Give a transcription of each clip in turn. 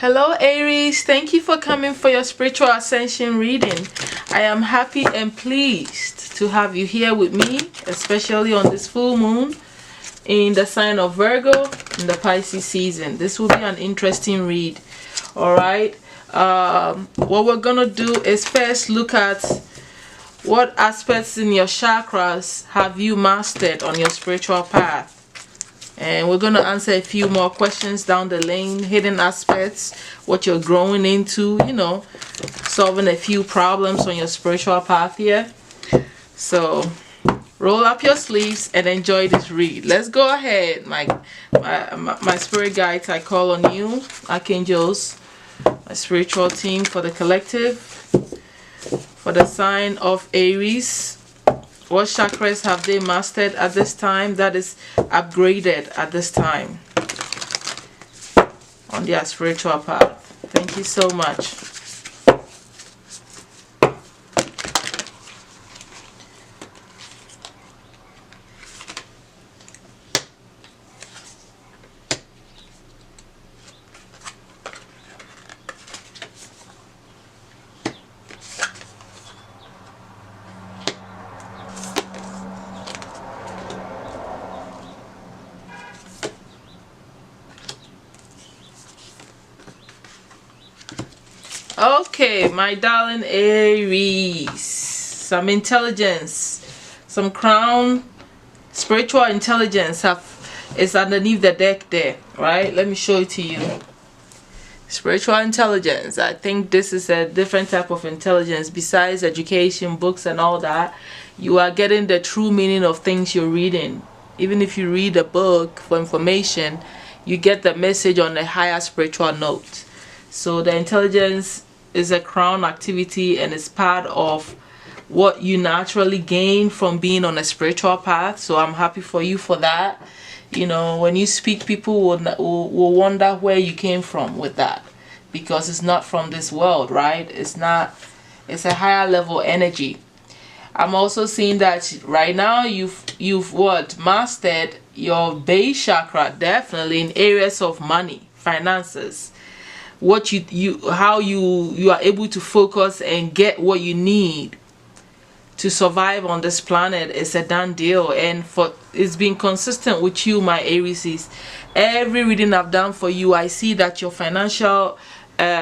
Hello Aries, thank you for coming for your spiritual ascension reading. I am happy and pleased to have you here with me, especially on this full moon in the sign of Virgo in the Pisces season. This will be an interesting read. Alright, what we're gonna do is first look at what aspects in your chakras have you mastered on your spiritual path. And we're going to answer a few more questions down the lane, hidden aspects, what you're growing into, solving a few problems on your spiritual path here. So roll up your sleeves and enjoy this read. Let's go ahead. My spirit guides, I call on you, archangels, my spiritual team for the collective, for the sign of Aries. What chakras have they mastered at this time, that is upgraded at this time on their spiritual path? Thank you so much. Okay, my darling Aries, some intelligence, some crown spiritual intelligence is underneath the deck there, right? Let me show it to you. Spiritual intelligence. I think this is a different type of intelligence besides education, books and all that. You are getting the true meaning of things you're reading. Even if you read a book for information, you get the message on a higher spiritual note. So the intelligence is a crown activity and it's part of what you naturally gain from being on a spiritual path. So I'm happy for you for that. When you speak, people will wonder where you came from with that, because it's not from this world, right? It's a higher level energy. I'm also seeing that right now you've mastered your base chakra, definitely in areas of money, finances. How you are able to focus and get what you need to survive on this planet is a done deal, and it's been consistent with you, my Aries. Every reading I've done for you, I see that your financial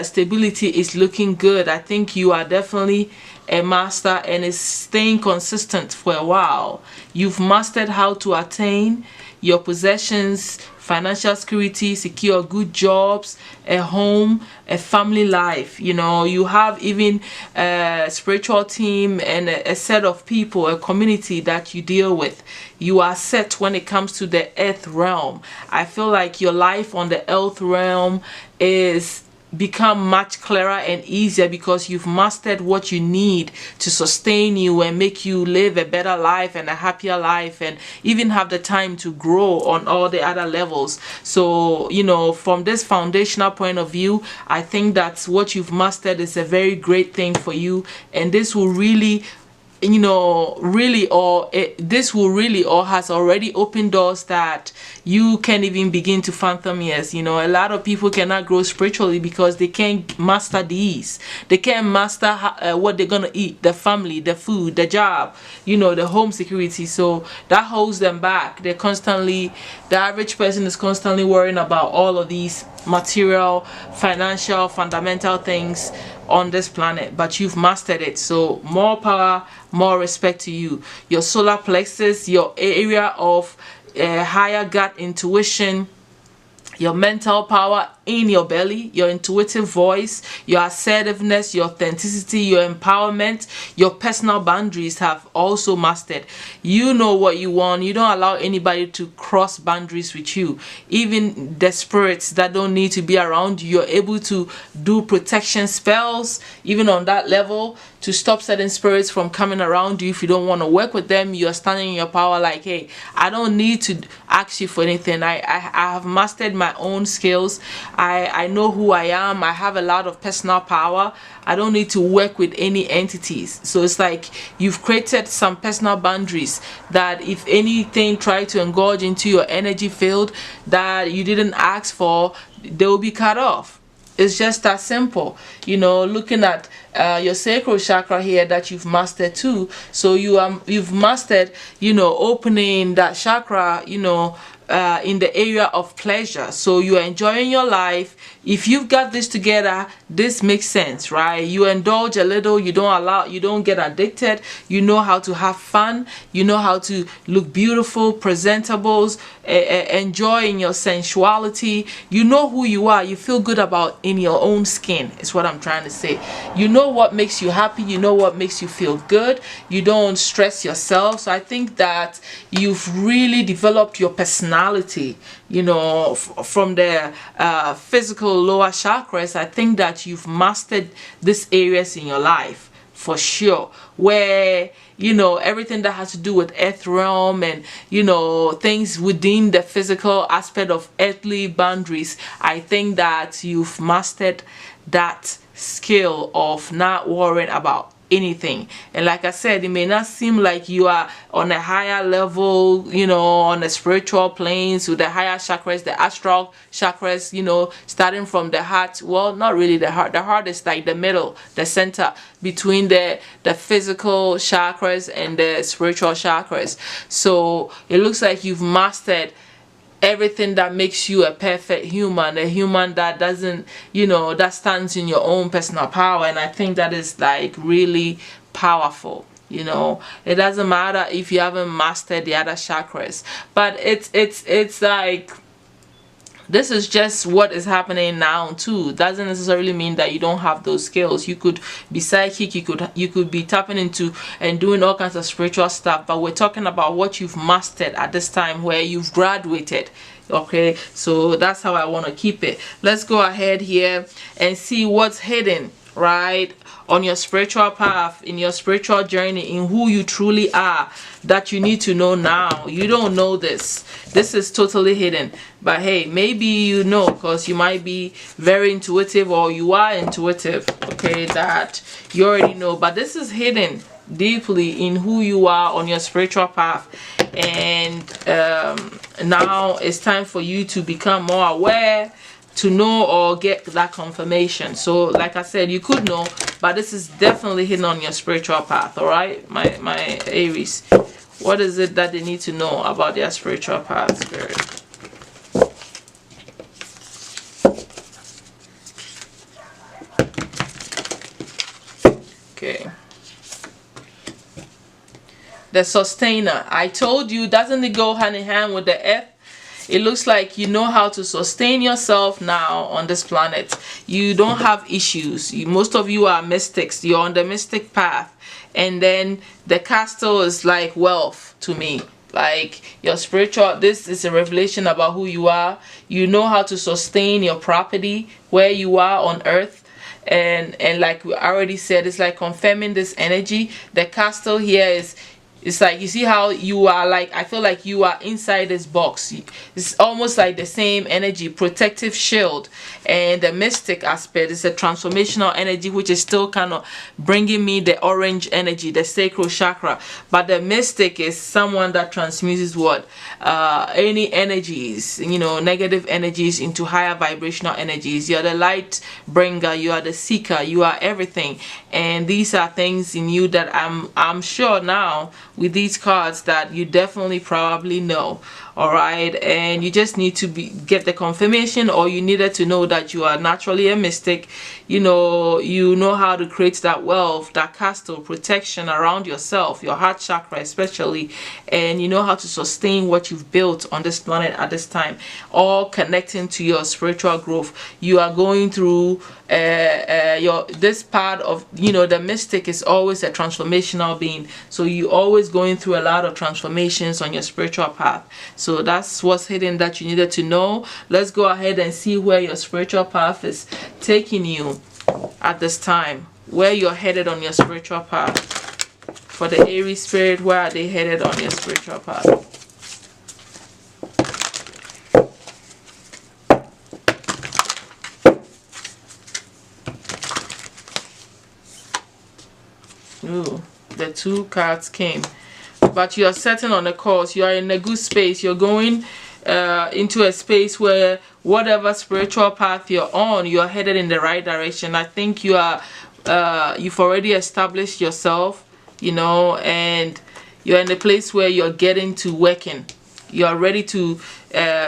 stability is looking good. I think you are definitely a master and is staying consistent for a while. You've mastered how to attain your possessions, financial security, secure good jobs, a home, a family life. You have even a spiritual team and a set of people, a community that you deal with. You are set when it comes to the earth realm. I feel like your life on the earth realm is become much clearer and easier because you've mastered what you need to sustain you and make you live a better life and a happier life, and even have the time to grow on all the other levels. So from this foundational point of view, I think that's what you've mastered is a very great thing for you, and this will really this will really or has already opened doors that you can't even begin to fathom. Yes, a lot of people cannot grow spiritually because they can't master these. They can't master what they're gonna eat, the family, the food, the job, the home security. So that holds them back. The average person is constantly worrying about all of these material, financial, fundamental things on this planet, but you've mastered it. So more power, more respect to you. Your solar plexus, your area of higher gut intuition, your mental power in your belly, your intuitive voice, your assertiveness, your authenticity, your empowerment, your personal boundaries have also mastered. You know what you want. You don't allow anybody to cross boundaries with you. Even the spirits that don't need to be around you, you're able to do protection spells, even on that level, to stop certain spirits from coming around you. If you don't want to work with them, you're standing in your power like, hey, I don't need to ask you for anything. I have mastered my own skills. I know who I am. I have a lot of personal power. I don't need to work with any entities. So it's like you've created some personal boundaries that if anything try to engorge into your energy field that you didn't ask for, they will be cut off. It's just that simple. You know, looking at your sacral chakra here that you've mastered too. So you've mastered, you know, opening that chakra, you know, in the area of pleasure. So you're enjoying your life. If you've got this together, this makes sense, right? You indulge a little, you don't get addicted, you know how to have fun, you know how to look beautiful, presentables, enjoying your sensuality. You know who you are, you feel good about in your own skin, is what I'm trying to say. You know what makes you happy, you know what makes you feel good, you don't stress yourself. So I think that you've really developed your personality, you know, from the physical lower chakras. I think that you've mastered these areas in your life for sure, where, you know, everything that has to do with earth realm and, you know, things within the physical aspect of earthly boundaries. I think that you've mastered that skill of not worrying about anything. And like I said, it may not seem like you are on a higher level, you know, on the spiritual planes with the higher chakras, the astral chakras, you know, starting from the heart. Well, not really the heart. The heart is like the middle, the center between the physical chakras and the spiritual chakras. So it looks like you've mastered everything that makes you a perfect human, a human that doesn't, you know, that stands in your own personal power. And I think that is like really powerful. You know, it doesn't matter if you haven't mastered the other chakras, but it's like, this is just what is happening now too. Doesn't necessarily mean that you don't have those skills. You could be psychic, you could be tapping into and doing all kinds of spiritual stuff, but we're talking about what you've mastered at this time, where you've graduated. Okay, so that's how I want to keep it. Let's go ahead here and see what's hidden, right, on your spiritual path, in your spiritual journey, in who you truly are, that you need to know now. You don't know this. This is totally hidden. But hey, maybe you know, because you might be very intuitive, or you are intuitive, okay, that you already know. But this is hidden deeply in who you are on your spiritual path. And now it's time for you to become more aware, to know or get that confirmation. So like I said, you could know, but this is definitely hidden on your spiritual path. All right, my Aries, what is it that they need to know about their spiritual path, Spirit? Okay, the sustainer. I told you, doesn't it go hand in hand with the earth? It looks like you know how to sustain yourself now on this planet. You don't have issues. Most of you are mystics. You're on the mystic path. And then the castle is like wealth to me. Like your spiritual, this is a revelation about who you are. You know how to sustain your property where you are on earth. And like we already said, it's like confirming this energy. The castle here is, it's like, you see how you are, like, I feel like you are inside this box. It's almost like the same energy, protective shield. And the mystic aspect is a transformational energy, which is still kind of bringing me the orange energy, the sacral chakra. But the mystic is someone that transmutes what? Any energies, you know, negative energies into higher vibrational energies. You are the light bringer, you are the seeker, you are everything. And these are things in you that I'm sure now, with these cards, that you definitely probably know. All right, and you just need to get the confirmation, or you needed to know that you are naturally a mystic. You know how to create that wealth, that castle protection around yourself, your heart chakra especially, and you know how to sustain what you've built on this planet at this time, all connecting to your spiritual growth. You are going through this part of, the mystic is always a transformational being, so you always going through a lot of transformations on your spiritual path. So that's what's hidden that you needed to know. Let's go ahead and see where your spiritual path is taking you at this time, where you're headed on your spiritual path. For the Aries spirit, where are they headed on your spiritual path? Ooh, the 2 cards came. But you are setting on a course. You are in a good space. You're going into a space where whatever spiritual path you're on, you're headed in the right direction. I think you are you've already established yourself, you know, and you're in a place where you're getting to working. You're ready to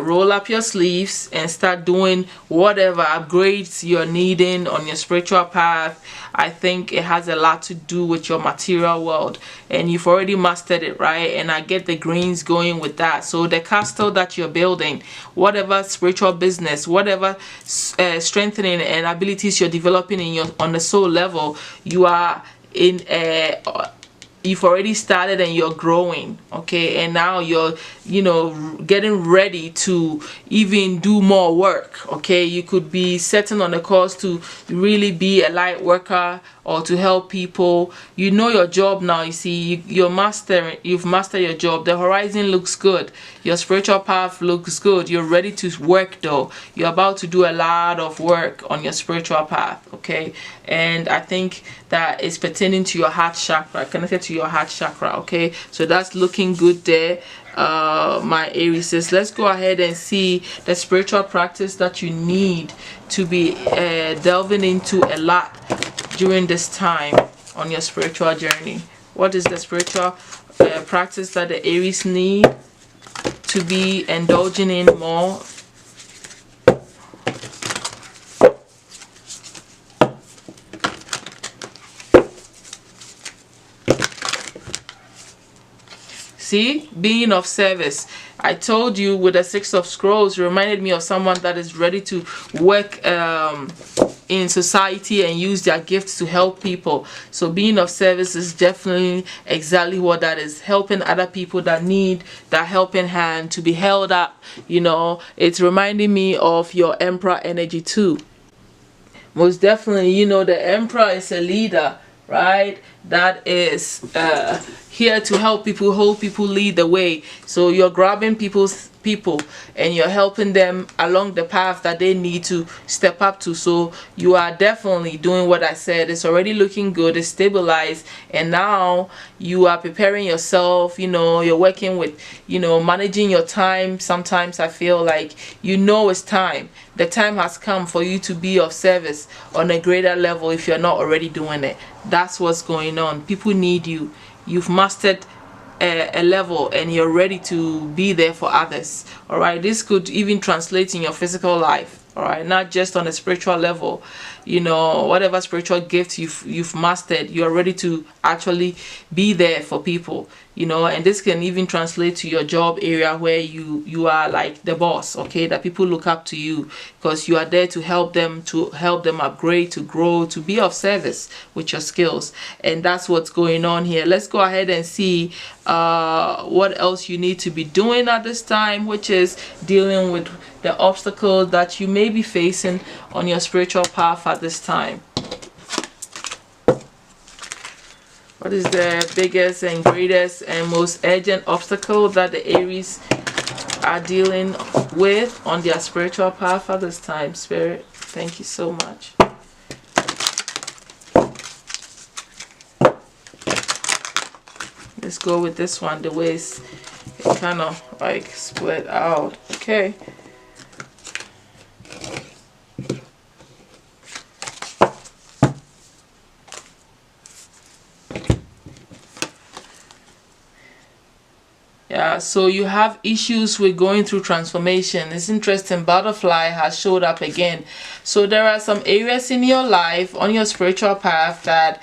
roll up your sleeves and start doing whatever upgrades you're needing on your spiritual path. I think it has a lot to do with your material world, and you've already mastered it, right? And I get the greens going with that. So the castle that you're building, whatever spiritual business, whatever strengthening and abilities you're developing in your on the soul level, you are in you've already started and you're growing, okay? And now you're, you know, getting ready to even do more work, okay? You could be setting on a course to really be a light worker or to help people. You know your job now. You see, you've mastered your job. The horizon looks good. Your spiritual path looks good. You're ready to work though. You're about to do a lot of work on your spiritual path, okay? And I think that is pertaining to your heart chakra, connected to your heart chakra, okay? So that's looking good there, my Aries. Let's go ahead and see the spiritual practice that you need to be delving into a lot during this time on your spiritual journey. What is the spiritual practice that the Aries need to be indulging in more? See, being of service. I told you with the Six of Scrolls, reminded me of someone that is ready to work in society and use their gifts to help people. So being of service is definitely exactly what that is. Helping other people that need that helping hand to be held up. You know, it's reminding me of your Emperor energy too. Most definitely, you know, the Emperor is a leader, right? That is here to help people, hold people, lead the way. So you're grabbing people and you're helping them along the path that they need to step up to. So you are definitely doing what I said. It's already looking good, it's stabilized, and now you are preparing yourself. You know, you're working with, you know, managing your time. Sometimes I feel like, you know, it's time. The time has come for you to be of service on a greater level if you're not already doing it. That's what's going on. People need you. You've mastered a level and you're ready to be there for others. All right, this could even translate in your physical life. All right, not just on a spiritual level. You know, whatever spiritual gift you've mastered, you're ready to actually be there for people. You know, and this can even translate to your job area where you are like the boss, okay? That people look up to you because you are there to help them upgrade, to grow, to be of service with your skills. And that's what's going on here. Let's go ahead and see what else you need to be doing at this time, which is dealing with the obstacles that you may be facing on your spiritual path at this time. What is the biggest and greatest and most urgent obstacle that the Aries are dealing with on their spiritual path at this time? Spirit, thank you so much. Let's go with this one, the way it's kind of like split out. Okay. Yeah, so you have issues with going through transformation. It's interesting, butterfly has showed up again. So there are some areas in your life on your spiritual path that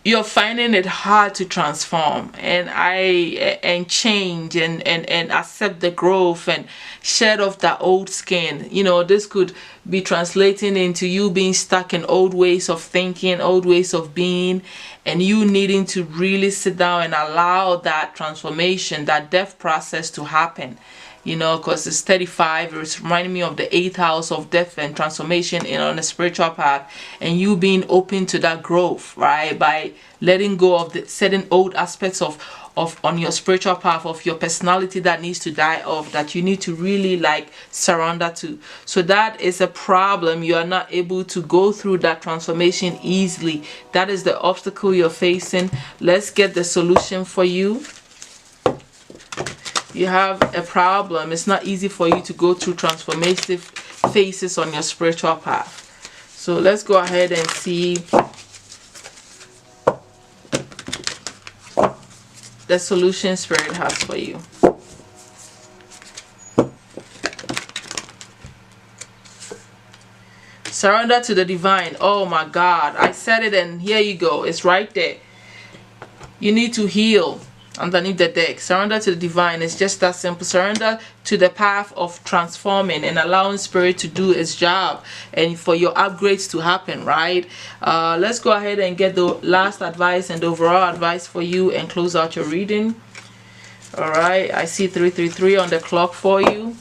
you're finding it hard to transform and change and accept the growth and shed off that old skin. You know, this could be translating into you being stuck in old ways of thinking, old ways of being, and you needing to really sit down and allow that transformation, that death process to happen. You know, because it's 35, it's reminding me of the 8th house of death and transformation on a spiritual path, and you being open to that growth, right? By letting go of the certain old aspects of on your spiritual path, of your personality that needs to die off, that you need to really like surrender to. So that is a problem. You are not able to go through that transformation easily. That is the obstacle you're facing. Let's get the solution for you. you have a problem. It's not easy for you to go through transformative phases on your spiritual path. So let's go ahead and see the solution Spirit has for you. Surrender to the divine. Oh my God, I said it, and here you go. It's right there. You need to heal underneath the deck. Surrender to the divine. It's just that simple. Surrender to the path of transforming and allowing Spirit to do its job and for your upgrades to happen, right? Let's go ahead and get the last advice and the overall advice for you and close out your reading. All right, I see 333 on the clock for you.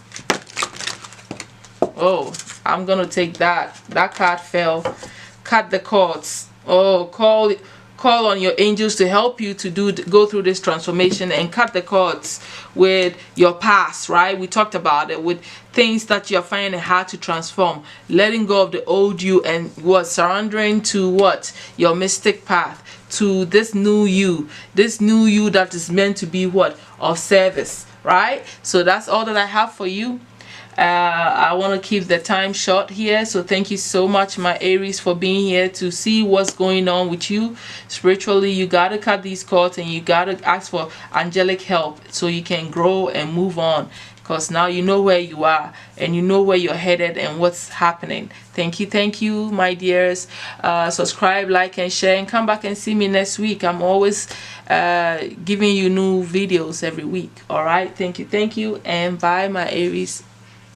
Oh, I'm gonna take that. That card fell. Cut the cords. Oh, call on your angels to help you to go through this transformation and cut the cords with your past, right? We talked about it, with things that you're finding hard to transform, letting go of the old you and surrendering to what? Your mystic path, to this new you that is meant to be what? Of service, right? So that's all that I have for you. I want to keep the time short here, so thank you so much, my Aries, for being here to see what's going on with you spiritually. You gotta cut these cords and you gotta ask for angelic help so you can grow and move on, because now you know where you are and you know where you're headed and what's happening. Thank you, my dears. Subscribe, like, and share, and come back and see me next week. I'm always giving you new videos every week. All right, thank you, and bye, my Aries.